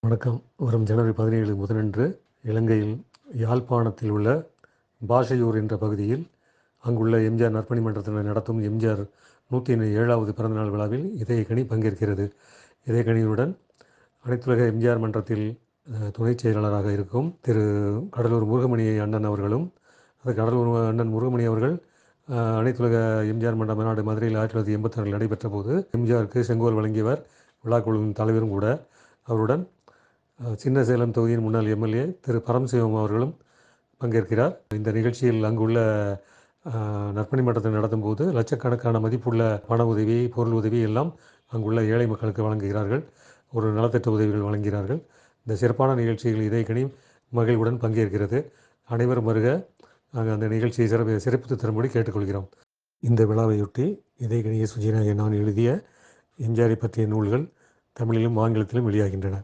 வணக்கம். வரும் ஜனவரி 17 புதனன்று இலங்கையில் யாழ்ப்பாணத்தில் உள்ள பாஷையூர் என்ற பகுதியில் அங்குள்ள எம்ஜிஆர் நற்பணி மன்றத்தினர் நடத்தும் எம்ஜிஆர் 107வது பிறந்தநாள் விழாவில் இதயக்கனி பங்கேற்கிறது. இதயக்கனியுடன் அனைத்துலக எம்ஜிஆர் மன்றத்தில் துணைச் செயலாளராக இருக்கும் திரு கடலூர் முருகமணி அண்ணன் அவர்களும், கடலூர் அண்ணன் முருகமணி அவர்கள் அனைத்துலக எம்ஜிஆர் மன்ற மாநாடு மதுரையில் 1986 நடைபெற்ற போது எம்ஜிஆருக்கு செங்கோல் வழங்கியவர், விழாக்குழுவின் தலைவரும் கூட. அவருடன் சின்ன சேலம் தொகுதியின் முன்னாள் எம்எல்ஏ திரு பரம்சிவம் அவர்களும் பங்கேற்கிறார். இந்த நிகழ்ச்சியில் அங்குள்ள நற்பணி மன்றத்தை நடத்தும் போது லட்சக்கணக்கான மதிப்புள்ள பண உதவி, பொருள் உதவி எல்லாம் அங்குள்ள ஏழை மக்களுக்கு வழங்குகிறார்கள். ஒரு நலத்திட்ட உதவிகள் வழங்குகிறார்கள். இந்த சிறப்பான நிகழ்ச்சியில் இதயக்கனி மகிழ்வுடன் பங்கேற்கிறது. அனைவரும் வருக. அந்த நிகழ்ச்சியை சிறப்பித்து தரும்படி கேட்டுக்கொள்கிறோம். இந்த விழாவையொட்டி இதயக்கனி சுஜினா நான் எழுதிய எம்ஜிஆரை பற்றிய நூல்கள் தமிழிலும் ஆங்கிலத்திலும் வெளியாகின்றன.